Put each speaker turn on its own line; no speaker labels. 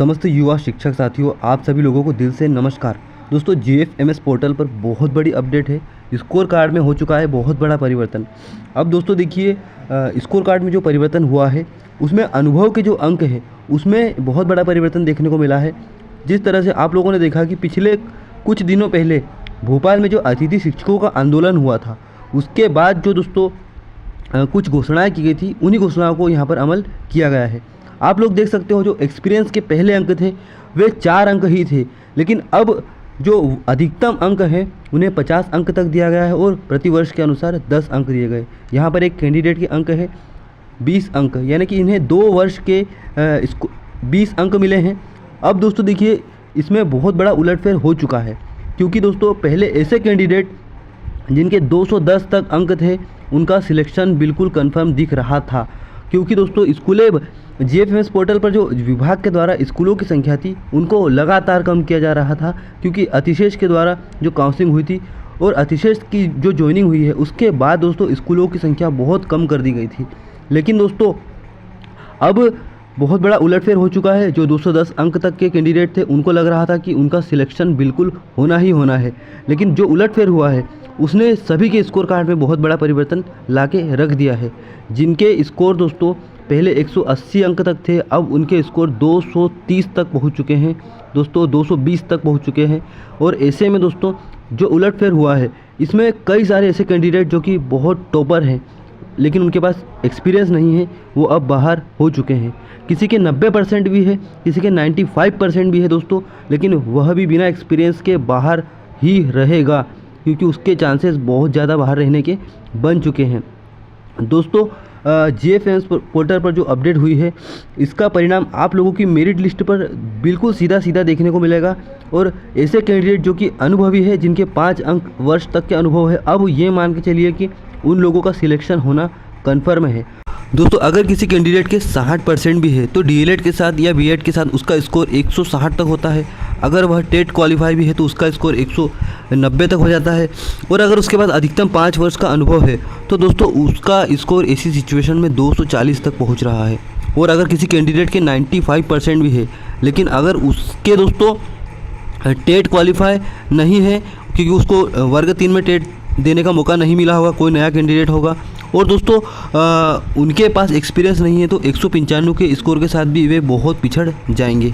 समस्त युवा शिक्षक साथियों, आप सभी लोगों को दिल से नमस्कार। दोस्तों, GFMS पोर्टल पर बहुत बड़ी अपडेट है। स्कोर कार्ड में हो चुका है बहुत बड़ा परिवर्तन। अब दोस्तों देखिए, स्कोर कार्ड में जो परिवर्तन हुआ है उसमें अनुभव के जो अंक है उसमें बहुत बड़ा परिवर्तन देखने को मिला है। जिस तरह से आप लोगों ने देखा कि पिछले कुछ दिनों पहले भोपाल में जो अतिथि शिक्षकों का आंदोलन हुआ था, उसके बाद जो दोस्तों कुछ घोषणाएं की गई थी, उन्हीं घोषणाओं को यहाँ पर अमल किया गया है। आप लोग देख सकते हो, जो एक्सपीरियंस के पहले अंक थे वे 4 अंक ही थे, लेकिन अब जो अधिकतम अंक हैं उन्हें 50 अंक तक दिया गया है और प्रतिवर्ष के अनुसार 10 अंक दिए गए। यहाँ पर एक कैंडिडेट के अंक है 20 अंक, यानी कि इन्हें 2 वर्ष के 20 अंक मिले हैं। अब दोस्तों देखिए, इसमें बहुत बड़ा उलटफेर हो चुका है, क्योंकि दोस्तों पहले ऐसे कैंडिडेट जिनके 210 तक अंक थे उनका सिलेक्शन बिल्कुल कंफर्म दिख रहा था, क्योंकि दोस्तों स्कूलें GFMS पोर्टल पर जो विभाग के द्वारा स्कूलों की संख्या थी उनको लगातार कम किया जा रहा था, क्योंकि अतिशेष के द्वारा जो काउंसलिंग हुई थी और अतिशेष की जो ज्वाइनिंग हुई है उसके बाद दोस्तों स्कूलों की संख्या बहुत कम कर दी गई थी। लेकिन दोस्तों अब बहुत बड़ा उलटफेर हो चुका है। जो 210 अंक तक के कैंडिडेट थे उनको लग रहा था कि उनका सिलेक्शन बिल्कुल होना ही होना है, लेकिन जो उलटफेर हुआ है उसने सभी के स्कोर कार्ड में बहुत बड़ा परिवर्तन लाके रख दिया है। जिनके स्कोर दोस्तों पहले 180 अंक तक थे, अब उनके स्कोर 230 तक पहुंच चुके हैं दोस्तों, 220 तक पहुंच चुके हैं। और ऐसे में दोस्तों जो उलटफेर हुआ है इसमें कई सारे ऐसे कैंडिडेट जो कि बहुत टॉपर हैं लेकिन उनके पास एक्सपीरियंस नहीं है, वो अब बाहर हो चुके हैं। किसी के 90% भी है, किसी के 95% भी है दोस्तों, लेकिन वह भी बिना एक्सपीरियंस के बाहर ही रहेगा, क्योंकि उसके चांसेस बहुत ज़्यादा बाहर रहने के बन चुके हैं। दोस्तों GFMS पोर्टल पर जो अपडेट हुई है इसका परिणाम आप लोगों की मेरिट लिस्ट पर बिल्कुल सीधा सीधा देखने को मिलेगा। और ऐसे कैंडिडेट जो कि अनुभवी है, जिनके 5 अंक वर्ष तक के अनुभव है, अब ये मान के चलिए कि उन लोगों का सिलेक्शन होना कन्फर्म है। दोस्तों अगर किसी कैंडिडेट के 60% भी है तो DLED के साथ या BEd के साथ उसका स्कोर 160 तक होता है। अगर वह टेट क्वालिफाई भी है तो उसका स्कोर 190 तक हो जाता है। और अगर उसके पास अधिकतम 5 वर्ष का अनुभव है तो दोस्तों उसका स्कोर ऐसी सिचुएशन में 240 तक पहुंच रहा है। और अगर किसी कैंडिडेट के 95% भी है, लेकिन अगर उसके दोस्तों टेट क्वालिफाई नहीं है, क्योंकि उसको वर्ग 3 में टेट देने का मौका नहीं मिला होगा, कोई नया कैंडिडेट होगा, और दोस्तों उनके पास एक्सपीरियंस नहीं है, तो 195 के स्कोर के साथ भी वे बहुत पिछड़ जाएंगे।